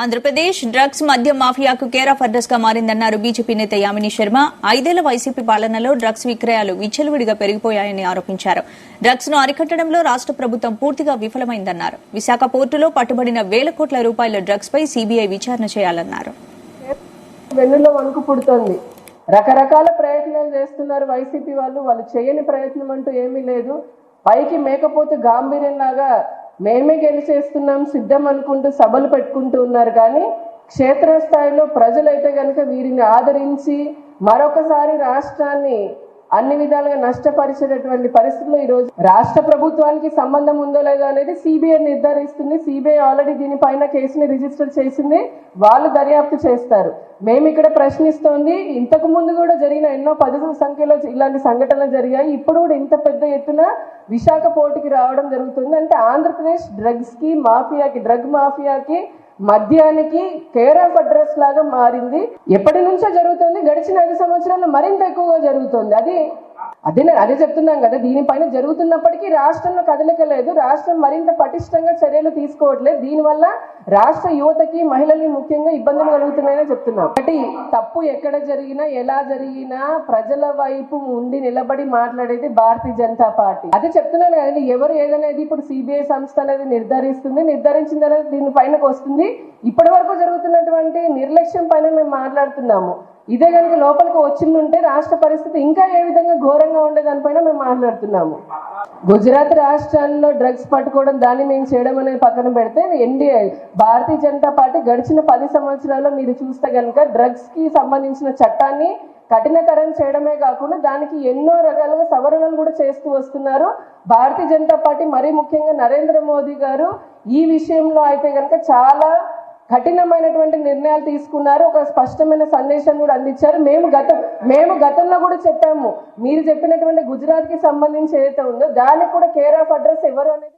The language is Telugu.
ఆంధ్రప్రదేశ్ డ్రగ్స్ మద్యం మాఫియాకు కేర్ ఆఫ్ అడ్రస్ గా మారిందన్నారు బీజేపీ నేత యామిని శర్మ. 5 ఏళ్ల వైసీపీ పాలనలో డ్రగ్స్ విక్రయాలు విచ్చలవిడిగా పెరిగిపోయాయని ఆరోపించారు. డ్రగ్స్ ను అరికట్టడంలో రాష్ట ప్రభుత్వం పూర్తిగా విఫలమైందన్నారు. విశాఖ పోర్టులో పట్టుబడిన వేల కోట్ల రూపాయల డ్రగ్స్ పై సీబీఐ విచారణ చేయాలన్నారు. వెన్నులో వణుకు పుడుతోంది. రకరకాల ప్రయత్నాలు చేస్తున్నారు వైసీపీ వాళ్ళు చేయని ప్రయత్నం అంటూ ఏమీ లేదు. పైకి మేకపోతే గాంభీర్యంలాగా మేమే గెలిచేస్తున్నాం సిద్ధం అనుకుంటూ సభలు పెట్టుకుంటూ ఉన్నారు. కానీ క్షేత్రస్థాయిలో ప్రజలైతే కనుక వీరిని ఆదరించి మరొకసారి రాష్ట్రాన్ని అన్ని విధాలుగా నష్టపరిచేటటువంటి పరిస్థితుల్లో ఈ రోజు రాష్ట్ర ప్రభుత్వానికి సంబంధం ఉందో లేదో అనేది సిబిఐ నిర్ధారిస్తుంది. సిబిఐ ఆల్రెడీ దీనిపైన కేసుని రిజిస్టర్ చేసింది. వాళ్ళు దర్యాప్తు చేస్తారు. మేము ఇక్కడ ప్రశ్నిస్తోంది, ఇంతకు ముందు కూడా జరిగిన ఎన్నో పదుల సంఖ్యలో ఇలాంటి సంఘటనలు జరిగాయి. ఇప్పుడు కూడా ఇంత పెద్ద ఎత్తున విశాఖ పోర్టుకి రావడం జరుగుతుంది. అంటే ఆంధ్రప్రదేశ్ డ్రగ్స్ కి మాఫియాకి, డ్రగ్ మాఫియాకి, మద్యానికి కేర్ ఆఫ్ అడ్రస్ లాగా మారింది. ఎప్పటి నుంచో జరుగుతుంది. గడిచిన 5 సంవత్సరాల్లో మరింత ఎక్కువగా జరుగుతుంది. అదే చెప్తున్నాం కదా. దీనిపైన జరుగుతున్నప్పటికీ రాష్ట్రంలో కదలిక లేదు. రాష్ట్రం మరింత పటిష్టంగా చర్యలు తీసుకోవట్లేదు. దీనివల్ల రాష్ట్ర యువతకి, మహిళలకి ముఖ్యంగా ఇబ్బందులు కలుగుతున్నాయని చెప్తున్నాం. ఒకటి, తప్పు ఎక్కడ జరిగినా, ఎలా జరిగినా ప్రజల వైపు ఉండి నిలబడి మాట్లాడేది భారతీయ జనతా పార్టీ. అదే చెప్తున్నాను కదండి. ఎవరు ఏదనేది ఇప్పుడు సిబిఐ సంస్థ అనేది నిర్ధారిస్తుంది. నిర్ధారించిన తర్వాత దీనిపైనకు వస్తుంది. ఇప్పటి వరకు జరుగుతున్నటువంటి నిర్లక్ష్యం పైన మేము మాట్లాడుతున్నాము. ఇదే కనుక లోపలికి వచ్చిందంటే రాష్ట్ర పరిస్థితి ఇంకా ఏ విధంగా ఘోరంగా ఉండేదానిపైన మేము మాట్లాడుతున్నాము. గుజరాత్ రాష్ట్రాల్లో డ్రగ్స్ పట్టుకోవడం, దాన్ని మేము చేయడం అనేది పక్కన పెడితే, ఎన్డీఏ భారతీయ జనతా పార్టీ గడిచిన 10 సంవత్సరాల్లో మీరు చూస్తే కనుక డ్రగ్స్ కి సంబంధించిన చట్టాన్ని కఠినతరం చేయడమే కాకుండా దానికి ఎన్నో రకాలుగా సవరణలు కూడా చేస్తూ వస్తున్నారు. భారతీయ జనతా పార్టీ, మరీ ముఖ్యంగా నరేంద్ర మోదీ గారు ఈ విషయంలో అయితే కనుక చాలా కఠినమైనటువంటి నిర్ణయాలు తీసుకున్నారు. ఒక స్పష్టమైన సందేశాన్ని కూడా అందించారు. మేము గతంలో కూడా చెప్పాము, మీరు చెప్పినటువంటి గుజరాత్ కి సంబంధించి ఏదైతే ఉందో దానికి కూడా కేర్ ఆఫ్ అడ్రస్ ఎవరు అనేది